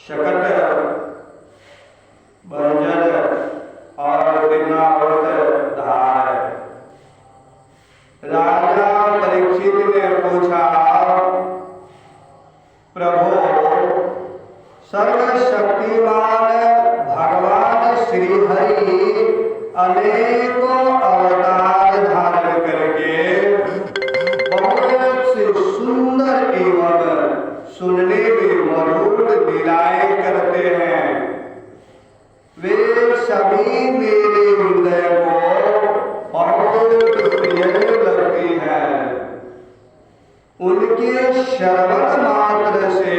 शकट बंजर और बिनावृत धार। राजा परीक्षित ने पूछा, प्रभु सर्वशक्तिमान भगवान श्री हरि अनेकों अवतार धारण करके बहुत से सुंदर एवं सुनने में मधुर लीलाएं करते हैं। वे सभी मेरे हृदय को बहुत प्रिय लगती हैं। उनके श्रवण मात्र से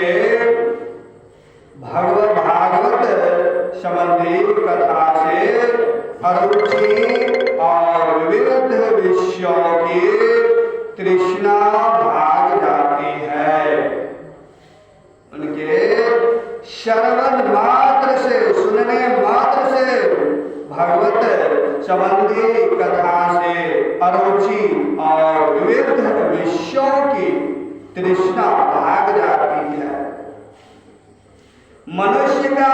भागवत संबंधी कथा से अरुचि और विविध विषयों की तृष्णा भाग जाती है। उनके श्रवण मात्र से, सुनने मात्र से भागवत संबंधी कथा से अरुचि और विविध विषयों की तृष्णा भाग जाती है। मनुष्य का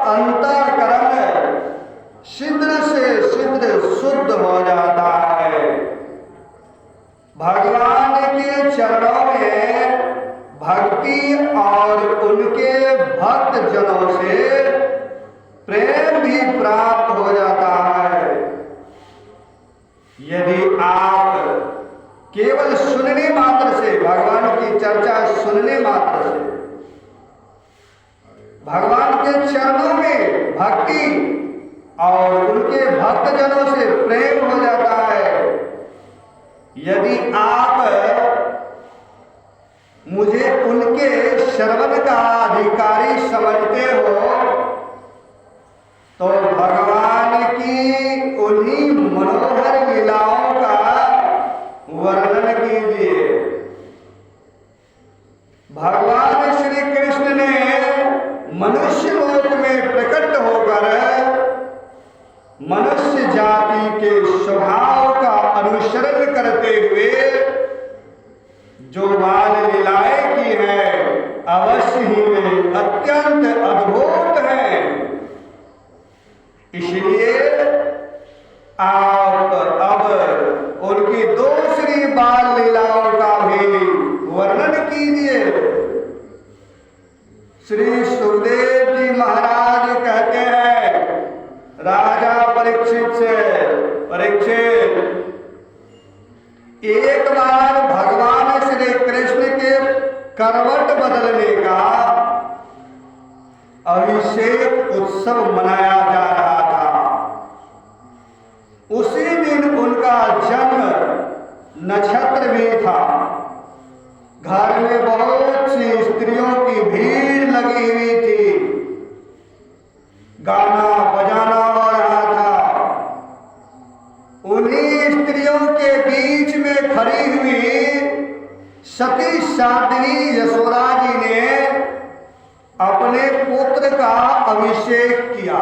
अंतःकरण शीघ्र से शीघ्र शुद्ध हो जाता है। भगवान के चरणों में भक्ति और उनके भक्त जनों से प्रेम भी प्राप्त हो जाता है। यदि आप केवल सुनने मात्र से, भगवान की चर्चा सुनने मात्र से भगवान के चरणों में भक्ति और उनके भक्तजनों से प्रेम हो जाता है। यदि आप मुझे उनके श्रवण का अधिकारी समझते हो तो भगवान की उन्हीं मनोहर लीलाओं का वर्णन कीजिए। भगवान श्री कृष्ण ने मनुष्य लोक में प्रकट होकर मनुष्य जाति के स्वभाव का अनुसरण करते हुए जो बाल लीलाएं की है, अवश्य ही में अत्यंत अद्भुत है। इसलिए आप अब उनकी दूसरी बाल लीलाओं का भी वर्णन कीजिए। श्री सुखदेव जी महाराज कहते हैं राजा परीक्षित से, परीक्षित, एक बार भगवान श्री कृष्ण के करवट बदलने का अभिषेक उत्सव मनाया जा रहा था। उसी दिन उनका जन्म नक्षत्र भी था। घर में बहुत सी स्त्रियों की भीड़ लगी हुई थी। गाना बजाना हो रहा था। उन्हीं स्त्रियों के बीच में खड़ी हुई सती साध्वी यशोदा जी ने अपने पुत्र का अभिषेक किया।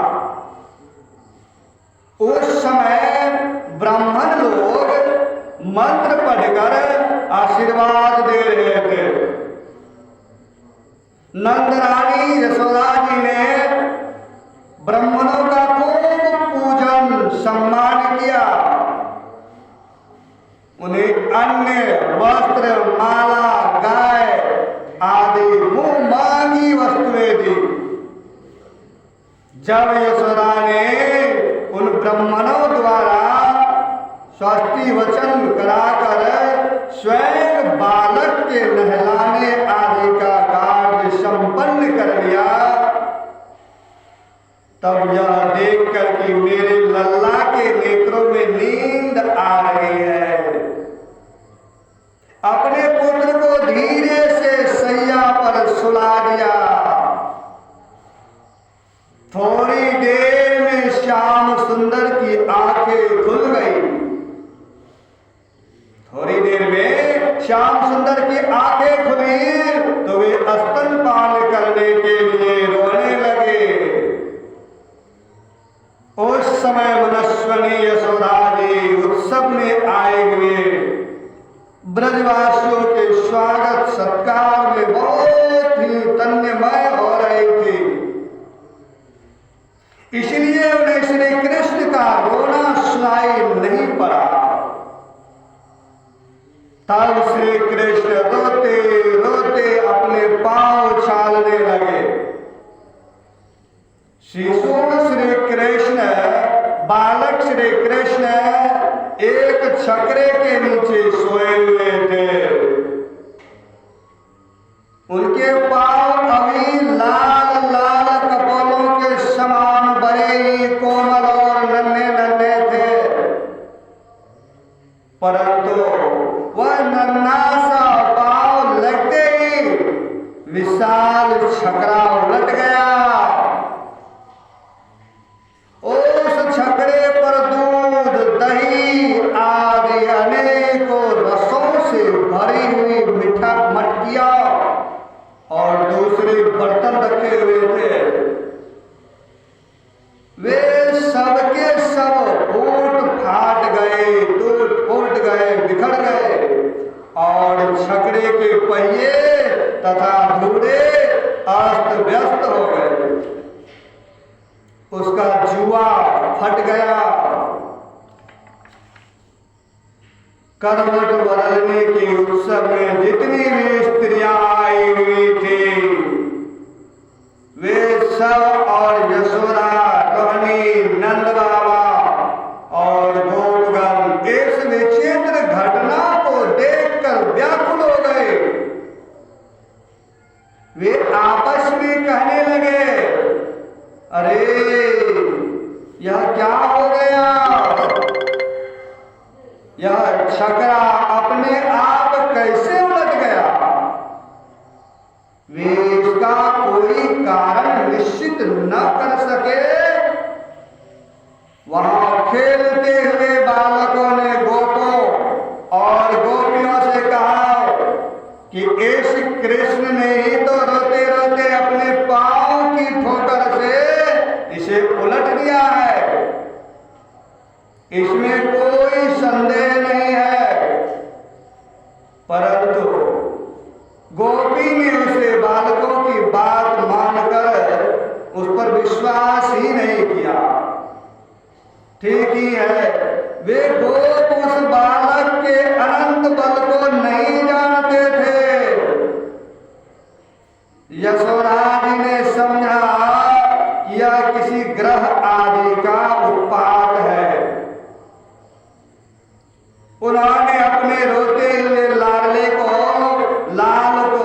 उस समय ब्राह्मण लोग मंत्र पढ़कर आशीर्वाद दे रहे थे। नंदरानी यशोदा जी ने ब्राह्मणों का खूब पूजन सम्मान किया। उन्हें अन्य वस्त्र, माला, गाय आदि मुंह मांगी वस्तुएं दी। जब यशोदा ने उन ब्राह्मणों द्वारा स्वस्ति वचन कराकर स्वयं बालक के नहलाने आदि का कार्य संपन्न कर लिया, तब यह देखकर कि मेरे लल्ला के नेत्रों में नींद आ रही है, अपने पुत्र को धीरे से सैया पर सुला दिया। थोड़ी देर में श्याम सुंदर की आंखें खुल गई। थोड़ी देर में श्याम सुंदर की आंखें खुली तो वे स्तनपान करने के लिए रोने लगे। उस समय मनस्विनी यशोदा जी उत्सव में आए हुए ब्रजवासियों के स्वागत सत्कार में बहुत ही तन्मय हो रही थी। श्री कृष्ण रोते रोते अपने पांव छालने लगे। शिशु श्री कृष्ण, बालक श्री कृष्ण एक छकरे के नीचे सोए हुए थे। उनके पांव अभी लाल लाल कपोलों के समान बड़े ही कोमल और नन्हे नन्हे थे, परंतु वह नन्हा सा पांव लगते ही विशाल छकरा उलट गया। उस छकरे पर दूध, दही आदि अनेकों रसों से भरी हुई मीठा मटकियां और दूसरे बर्तन रखे हुए थे। वे सबके सब फूट फाट गए, टूट फूट गए, बिखर गए और छकरे के पहिए तथा धूड़े अस्त व्यस्त हो गए। उसका जुआ फट गया। करवट बदलने के उत्सव में जितनी भी स्त्रियां आई हुई थी, वे सब और यशोदा, रोहिणी, नंद बाबा और गोपगण इस विचित्र घटना को देखकर व्याकुल हो गए। वे आपस में कहने लगे, अरे यह क्या हो गया? यह छकरा अपने आप कैसे उलट गया? वे इसका कोई कारण निश्चित न कर सके। वहां खेलते हुए बालकों ने गोपों और गोपियों से कहा कि इस कृष्ण ने ही तो रोते रोते अपने पांव की ठोकर से इसे उलट दिया है, इसमें कोई संदेह नहीं है। परंतु गोपी ने उसे बालकों की बात मानकर उस पर विश्वास ही नहीं किया। ठीक ही है, वे गोप उस बालक के अनंत बल को नहीं जानते थे। यशोदा जी ने समझा कि यह किसी ग्रह आदि का उत्पात है। उन्होंने अपने रोते हुए लाल को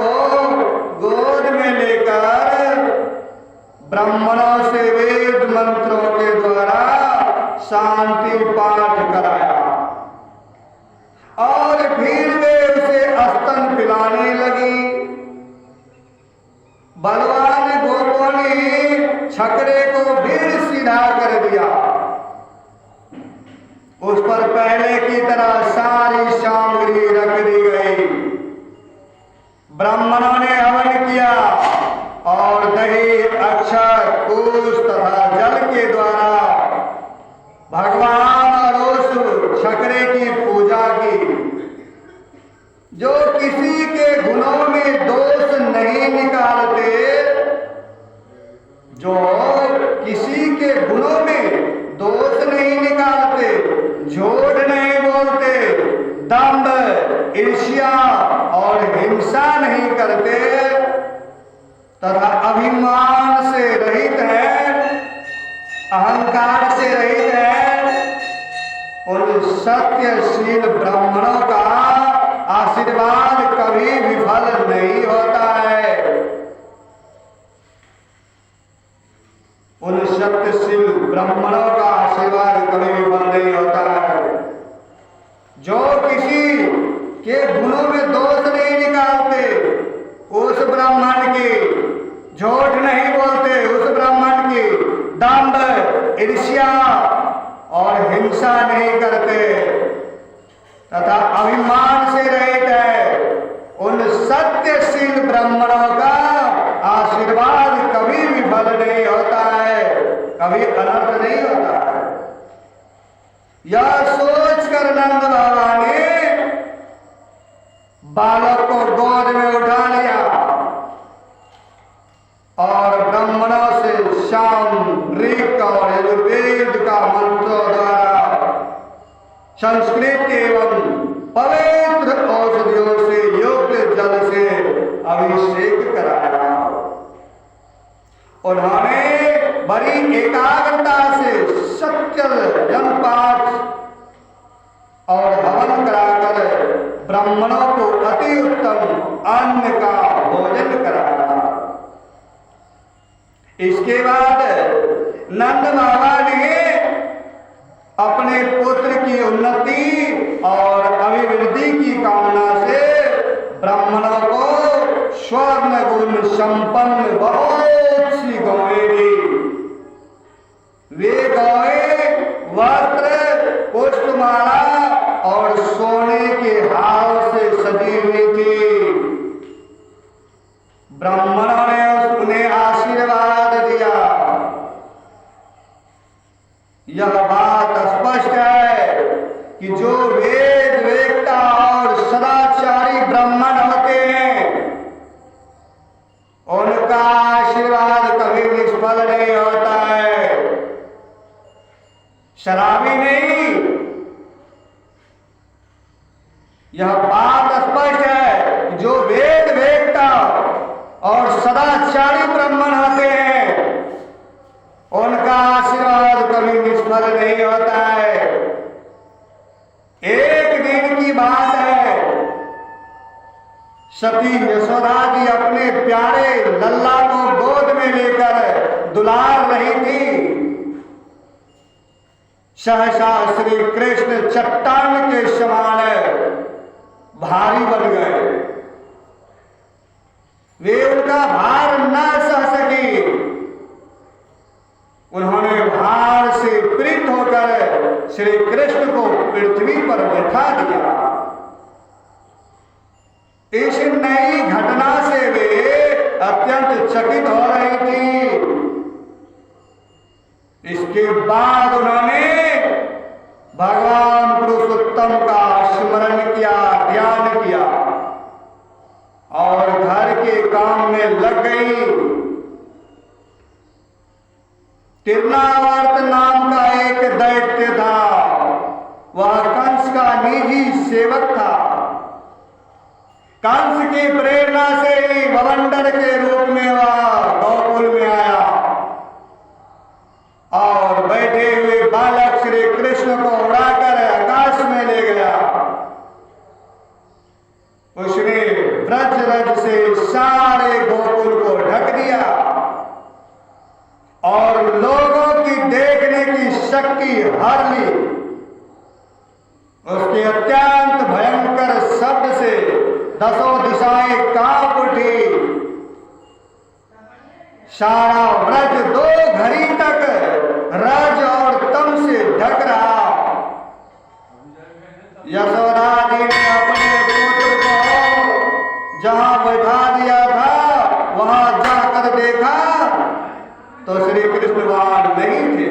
गोद में लेकर ब्राह्मणों से वेद मंत्रों के द्वारा शांति पाठ कराया और फिर वे उसे स्तन पिलाने लगी। बलवान गोपों ने छकरे को फिर सीधा कर दिया। उस पर पहले की तरह सारी सामग्री रख दी गई। ब्राह्मणों ने हवन किया और दही, अक्षर, कुश तथा जल के द्वारा भगवान और उस छकरे की पूजा की। जो किसी के गुणों में दोष नहीं निकालते, जो किसी के गुणों में दोष नहीं निकालते, झूठ नहीं बोलते, दंभ, ईर्ष्या और हिंसा नहीं करते तथा अभिमान से रहित है, अहंकार से रहित है, उन सत्यशील ब्राह्मणों का आशीर्वाद कभी विफल नहीं होता है। उन सत्यशील ब्राह्मणों का आशीर्वाद कभी विफल नहीं होता है। जो किसी के गुणों में दोष नहीं निकालते, उस ब्राह्मण की झूठ नहीं बोलते, उस ब्राह्मण की दंभ, ईर्ष्या और हिंसा नहीं करते तथा अभिमान से रहित है, उन सत्यशील ब्राह्मणों का आशीर्वाद कभी विफल नहीं होता है, कभी अनर्थ नहीं होता है। यह सोचकर नंद बाबा ने बालक को गोद में उठा लिया और ब्राह्मणों से शाम, ऋक और यजुर्वेद का मंत्रों द्वारा संस्कृत एवं पवित्र औषधियों से अभिषेक कराया। उन्होंने बड़ी एकाग्रता से सत्य यम पाठ और हवन कराकर ब्राह्मणों को अति उत्तम अन्न का भोजन कराया। इसके बाद नंद बाबा ने अपने पुत्र की उन्नति और अभिवृद्धि की कामना से ब्राह्मणों को स्वर्ण गुण संपन्न बहुत सी गौएं दी। वे गौएं वस्त्र, पुष्पमाला और सोने के हार से सजी हुई थी। ब्राह्मणों ने उन्हें आशीर्वाद दिया। यह बात स्पष्ट है कि जो वेद वेत्ता और सदाचारी ब्राह्मण होते हैं उनका आशीर्वाद कभी निष्फल नहीं होता है, शराबी नहीं। यह बात स्पष्ट है कि जो वेद वेत्ता और सदाचारी ब्राह्मण होते हैं उनका आशीर्वाद कभी निष्फल नहीं होता है। एक दिन की बात है, सती यशोदा जी अपने प्यारे लल्ला को गोद में लेकर दुलार रही थी। सहसा श्री कृष्ण चट्टान के समान भारी बन गए। वे उनका भार न सह सकी। उन्होंने भार से पीड़ित होकर श्री कृष्ण को पृथ्वी पर बैठा दिया। इस नई घटना से वे अत्यंत चकित हो रही थी। इसके बाद उन्होंने भगवान पुरुषोत्तम का स्मरण किया, ध्यान किया और घर के काम में लग गई। तिरनावर्त नाम का एक दैत्य था। वह कंस का निजी सेवक था। कंस की प्रेरणा से ही भवंडर के रूप में वह गोकुल में आया और बैठे हुए बालक श्री कृष्ण को उड़ाकर आकाश में ले गया। उसने ब्रज रज से सारे गोकुल को ढक दिया और लोगों की देखने की शक्ति हर ली। उसके अत्यंत भयंकर शब्द से दसों दिशाएं कांप उठी। सारा ब्रज 2 घड़ी तक रज और तम से ढक रहा। यशोदा जी ने अपने पुत्र को जहां बैठा दिया था वहां जाकर देखा तो श्री कृष्ण वहां नहीं थे।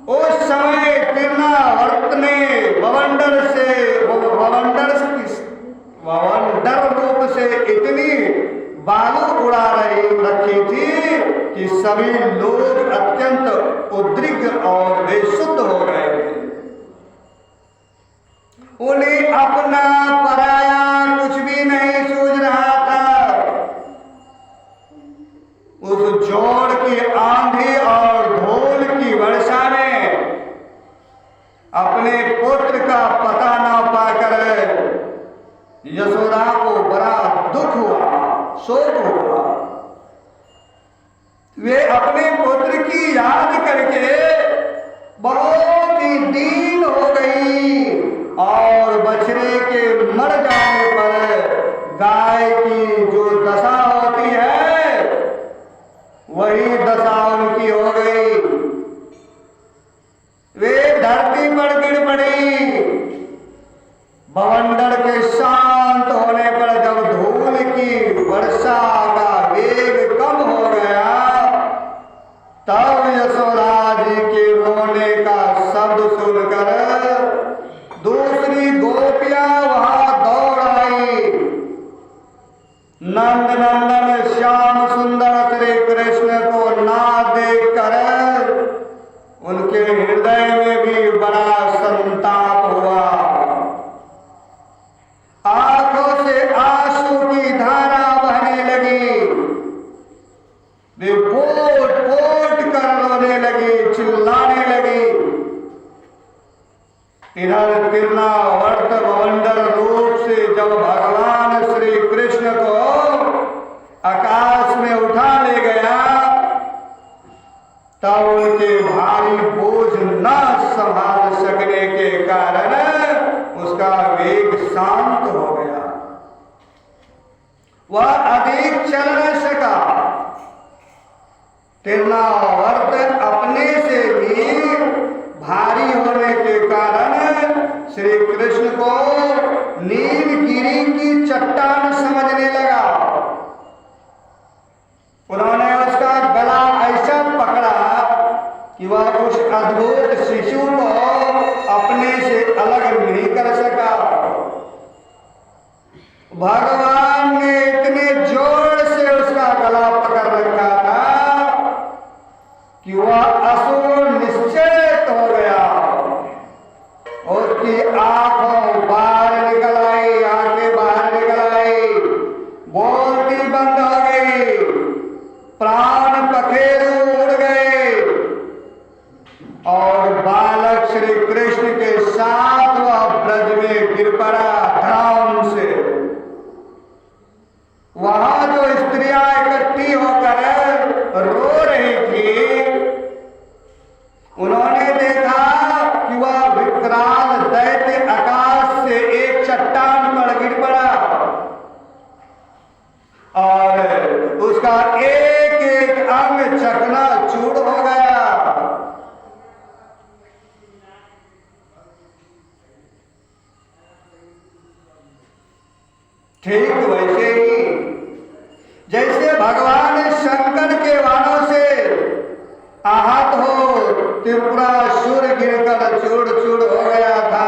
उस समय तिरनावर्त ने भवंडर रूप से इतनी बालू उड़ा रखी थी कि सभी लोग अत्यंत उद्रिक्त और बेसुध हो गए थे। उन्हें अपना पराया कुछ भी नहीं सूझ रहा था। उस जोड़ की आंधी और धूल की वर्षा में अपने पुत्र का पता न पाकर यशोदा को बड़ा दुख हुआ, शोक हुआ। वे अपने पुत्र की याद करके बहुत ही दीन हो गई और बछड़े के मर जाने पर गाय की जो दशा होती है वही दशा उनकी हो गई। वे धरती पर गिर पड़ी। भवंडर के शांत होने पर जब धूल की वर्षा का वेग कम हो गया तब यशोदा जी के रोने का शब्द सुनकर दूसरी गोपियां वहां दौड़ आई। नंद नंदन श्याम सुंदर श्री कृष्ण को ना देखकर उनके हृदय में भी बड़ा संताप हुआ। आंखों से लगी, वे पोट पोट कर रोने लगी, चिल्लाने लगी। इधर तिरनावर्त भवंडर रूप से जब भगवान श्री कृष्ण को आकाश में उठा ले गया, तब उनके भारी बोझ न संभाल सकने के कारण उसका वेग शांत हो गया, वह अधिक चल न सका। तिरनावर्त अपने से भी भारी होने के कारण श्री कृष्ण को नीलगिरी की चट्टान समझने लगा। उन्होंने उसका गला ऐसा पकड़ा कि वह उस अद्भुत शिशु को अपने से अलग नहीं कर सका। भगवान ने इतने जोर से उसका गला पकड़ रखा था कि वह असुर निश्चेत हो गया। उसकी आंखों बाहर निकल आई, आंखें बाहर निकल आई, बोलती बंद हो गई, प्राण पखेरु उड़ गए और बालक श्री कृष्ण के साथ वह ब्रज में गिर पड़ा धड़ाम से। वहां जो स्त्रियां इकट्ठी होकर रो रही थी, उन्होंने देखा कि वह विकराल दैत्य आकाश से एक चट्टान पर गिर पड़ा और उसका एक एक अंग चकनाचूर हो गया। ठीक वैसे ही जैसे भगवान शंकर के बाणों से आहत हो त्रिपुरासुर गिरकर चूर चूर हो गया था,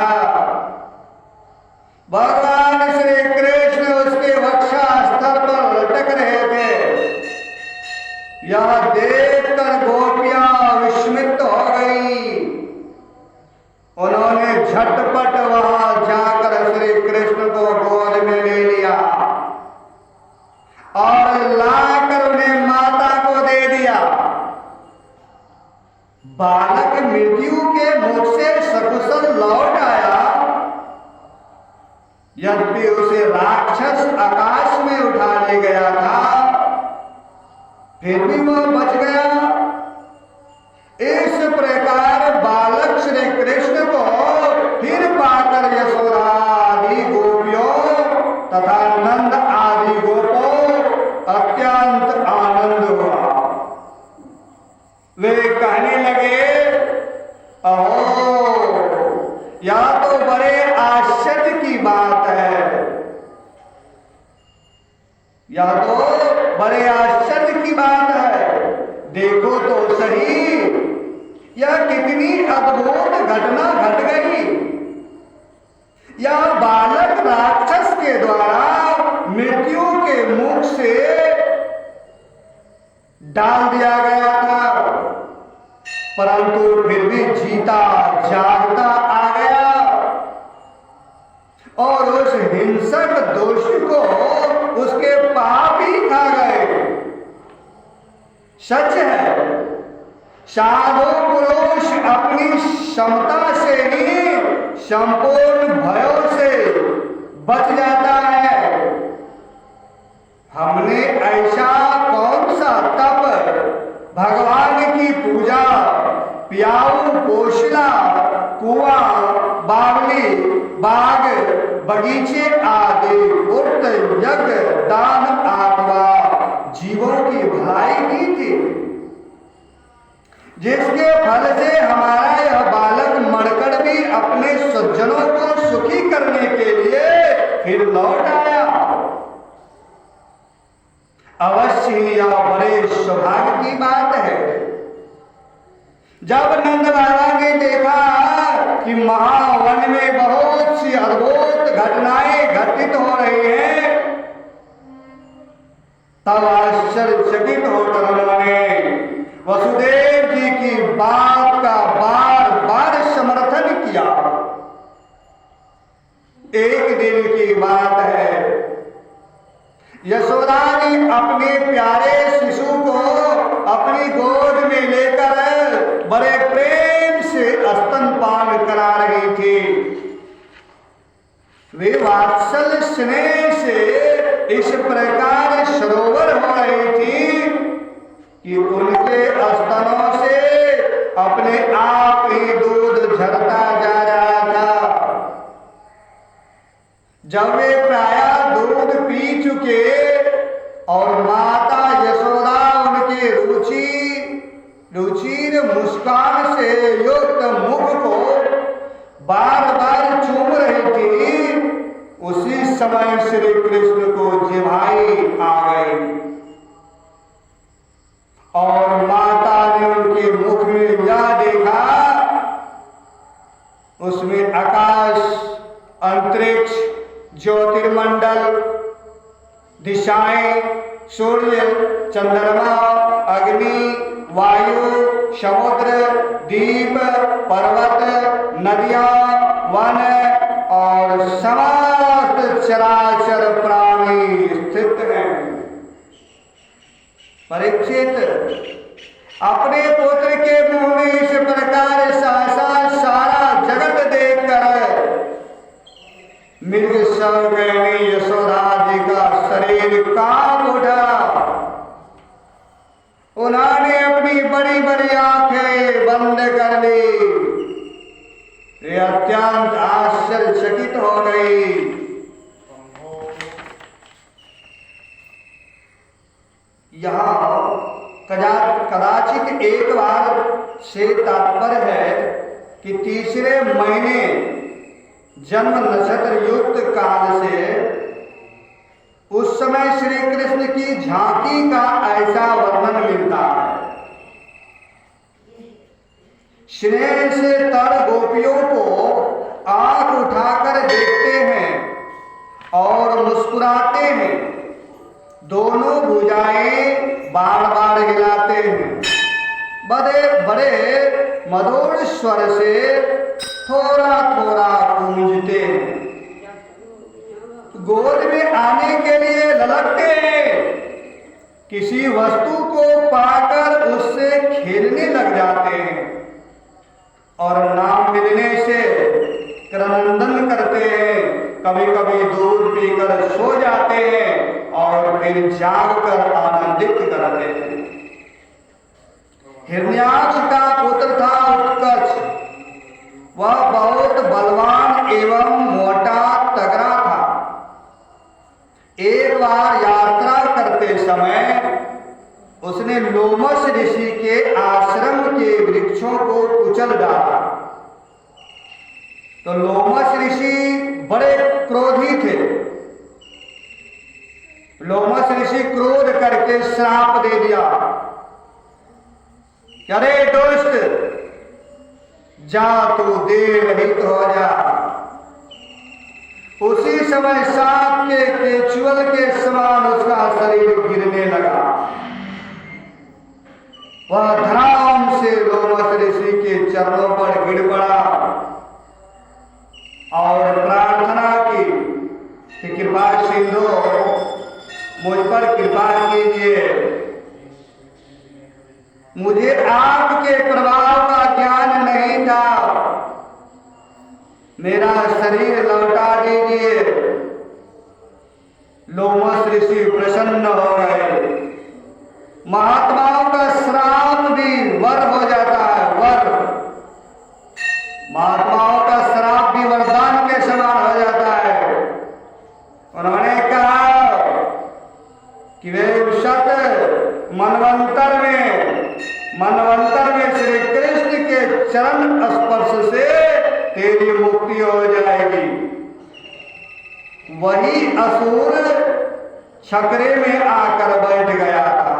भगवान श्री कृष्ण उसके वक्षस्थल पर लटक रहे थे। यह देखकर गोपियां विस्मित हो गई। उन्होंने झटपट वहां जाकर श्री कृष्ण को गोद में ले लिया और लाकर उन्हें माता को दे दिया। बालक मृत्यु के मुख से सकुशल लौट आया, यद्यपि उसे राक्षस आकाश में उठा ले गया था, फिर भी वह बच गया। इस प्रकार बालक श्री कृष्ण को फिर पाकर यशोदा आदि गोपियों तथा नंद आदि गोपों अत्यंत आनंद हुआ। वे कहने लगे, अहो, यह तो बड़े आश्चर्य की बात है, यह तो बड़े आश्चर्य की बात है। देखो तो सही, यह कितनी अद्भुत घटना घट गई। यह बालक राक्षस के द्वारा मृत्यु के मुख से डाल दिया गया था, परंतु फिर भी जीता जागता आ गया और उस हिंसक दोषी को उसके पाप ही खा गए। सच है, साधु पुरुष अपनी क्षमता से ही संपूर्ण भयों से बच जाता है। हमने ऐसा कौन सा तप, भगवान की पूजा, प्याऊ पोषला, कुआं, बावली, बाग, बगीचे आदि उक्त यज्ञ दान अथवा जीवों की भलाई की थी, जिसके फल से हमारा यह बालक मरकर भी अपने सज्जनों को सुखी करने के लिए फिर लौट आया। अवश्य ही यह बड़े सौभाग्य की बात है। जब नंद बाबा ने देखा कि महावन में बहुत सी अद्भुत घटनाएं घटित हो रही हैं, तब आश्चर्यचकित होकर उन्होंने वसुदेव जी की बात का बार बार समर्थन किया। एक दिन की बात है, यशोदा ने अपने प्यारे शिशु को अपनी गोद में लेकर बड़े प्रेम से स्तनपान करा रही थी। वे वात्सल्य स्नेह से इस प्रकार सरोवर हो रही थी कि उनके स्तनों से अपने आप ही दूध झरता जा रहा था। जब वे प्रायः दूध पी चुके और माता यशोदा उनके रुचिर मुस्कान से युक्त मुख को बार बार चूम रही थी, उसी समय श्री कृष्ण को जिह्वाई आ गई और माता ने उनके मुख में यह देखा, उसमें आकाश, अंतरिक्ष, ज्योतिर्मंडल, दिशाएं, सूर्य, चंद्रमा, अग्नि, वायु, समुद्र, द्वीप, पर्वत, नदियां, वन और समस्त चराचर प्राणी स्थित हैं। परीक्षित अपने पुत्र के मुंह में इस प्रकार सहसा सारा जगत देखकर मृग सौगैनी यशोदा जी का शरीर कांप उठा। उन्होंने अपनी बड़ी बड़ी आंखें बंद कर ली। वे अत्यंत आश्चर्यचकित हो गई। यहाँ कदाचित एक बार से तात्पर्य है कि तीसरे महीने जन्म नक्षत्र युक्त काल से उस समय श्री कृष्ण की झांकी का ऐसा वर्णन मिलता है। स्नेह से तर गोपियों को आंख उठाकर देखते हैं और मुस्कुराते हैं, दोनों भुजाएं बार बार हिलाते हैं, बड़े मधुर स्वर से थोड़ा थोड़ा गूंजते हैं, गोद में आने के लिए ललकते हैं, किसी वस्तु को पाकर उससे खेलने लग जाते हैं और नाम मिलने से क्रंदन करते हैं, कभी कभी दूध पीकर सो जाते हैं और फिर जागकर आनंदित करते हैं। हिरण्याक्ष का पुत्र था उत्कर्ष। वह बहुत बलवान एवं मोटा तगड़ा था। एक बार यात्रा करते समय उसने लोमस ऋषि के आश्रम के वृक्षों को कुचल डाला। तो लोमस ऋषि बड़े क्रोधी थे। लोमस ऋषि क्रोध करके श्राप दे दिया, अरे दोस्त, जा तू देह रहित हो जा। उसी समय सांप के केचुअल के समान उसका शरीर गिरने लगा। वह धड़ाम से लोमस ऋषि के चरणों पर गिर पड़ा और प्रार्थना की कि कृपा सिंधु, मुझ पर कृपा कीजिए, मुझे आपके प्रभाव का ज्ञान नहीं था, मेरा शरीर लौटा दीजिए। लोमस ऋषि प्रसन्न हो गए। महात्माओं का श्राप भी वर हो जाता है, वर। महात्माओं का श्राप भी वरदान के समान हो जाता है। उन्होंने कहा कि वे सत मनवंतर में श्री कृष्ण के चरण स्पर्श से तेरी मुक्ति हो जाएगी। वही असुर छकरे में आकर बैठ गया था।